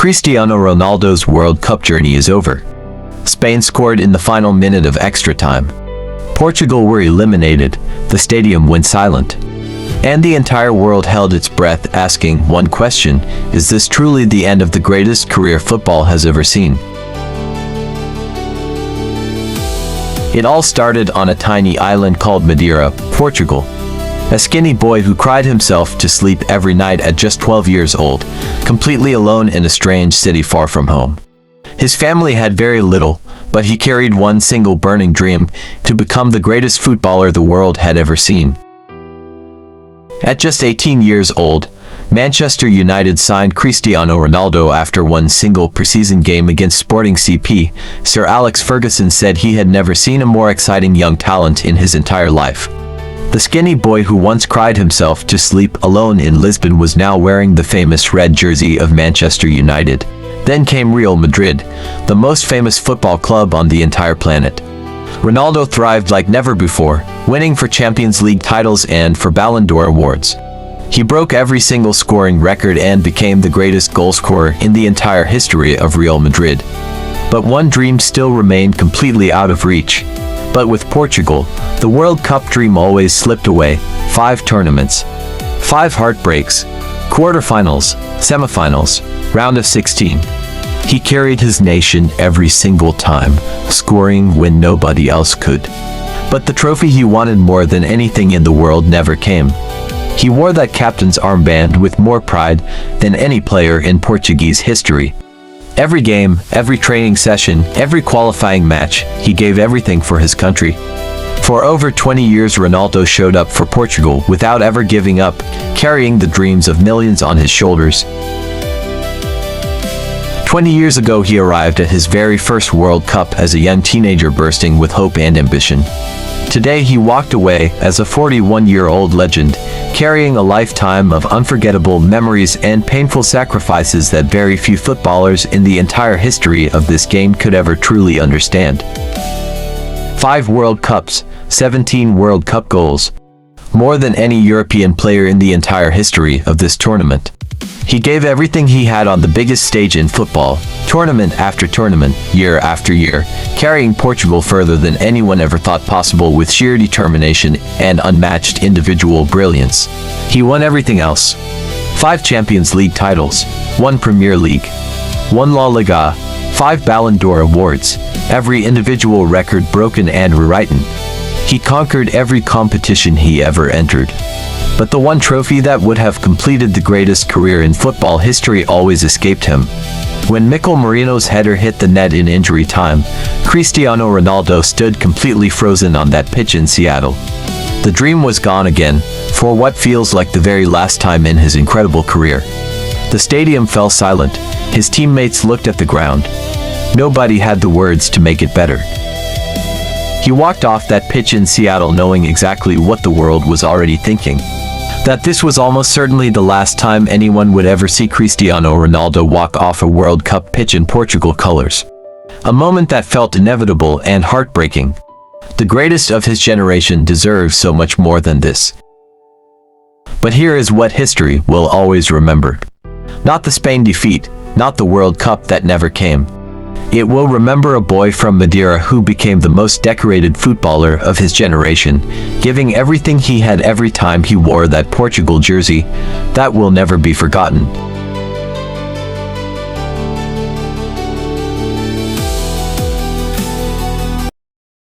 Cristiano Ronaldo's World Cup journey is over. Spain scored in the final minute of extra time. Portugal were eliminated, the stadium went silent. And the entire world held its breath, asking one question: is this truly the end of the greatest career football has ever seen? It all started on a tiny island called Madeira, Portugal. A skinny boy who cried himself to sleep every night at just 12 years old, completely alone in a strange city far from home. His family had very little, but he carried one single burning dream: to become the greatest footballer the world had ever seen. At just 18 years old, Manchester United signed Cristiano Ronaldo after one single preseason game against Sporting CP. Sir Alex Ferguson said he had never seen a more exciting young talent in his entire life. The skinny boy who once cried himself to sleep alone in Lisbon was now wearing the famous red jersey of Manchester United. Then came Real Madrid, the most famous football club on the entire planet. Ronaldo thrived like never before, winning for Champions League titles and for Ballon d'Or awards. He broke every single scoring record and became the greatest goalscorer in the entire history of Real Madrid. But one dream still remained completely out of reach. But with Portugal, the World Cup dream always slipped away. 5 tournaments, 5 heartbreaks, quarterfinals, semifinals, round of 16. He carried his nation every single time, scoring when nobody else could. But the trophy he wanted more than anything in the world never came. He wore that captain's armband with more pride than any player in Portuguese history. Every game, every training session, every qualifying match, he gave everything for his country. For over 20 years Ronaldo showed up for Portugal without ever giving up, carrying the dreams of millions on his shoulders. 20 years ago he arrived at his very first World Cup as a young teenager bursting with hope and ambition. Today he walked away as a 41-year-old legend, carrying a lifetime of unforgettable memories and painful sacrifices that very few footballers in the entire history of this game could ever truly understand. 5 World Cups, 17 World Cup goals. More than any European player in the entire history of this tournament. He gave everything he had on the biggest stage in football, tournament after tournament, year after year, carrying Portugal further than anyone ever thought possible with sheer determination and unmatched individual brilliance. He won everything else. 5 Champions League titles, 1 Premier League, 1 La Liga, 5 Ballon d'Or awards, every individual record broken and rewritten. He conquered every competition he ever entered. But the one trophy that would have completed the greatest career in football history always escaped him. When Mikel Merino's header hit the net in injury time, Cristiano Ronaldo stood completely frozen on that pitch in Seattle. The dream was gone again, for what feels like the very last time in his incredible career. The stadium fell silent, his teammates looked at the ground. Nobody had the words to make it better. He walked off that pitch in Seattle knowing exactly what the world was already thinking. That this was almost certainly the last time anyone would ever see Cristiano Ronaldo walk off a World Cup pitch in Portugal colors. A moment that felt inevitable and heartbreaking. The greatest of his generation deserves so much more than this. But here is what history will always remember. Not the Spain defeat, not the World Cup that never came. It will remember a boy from Madeira who became the most decorated footballer of his generation, giving everything he had every time he wore that Portugal jersey. That will never be forgotten.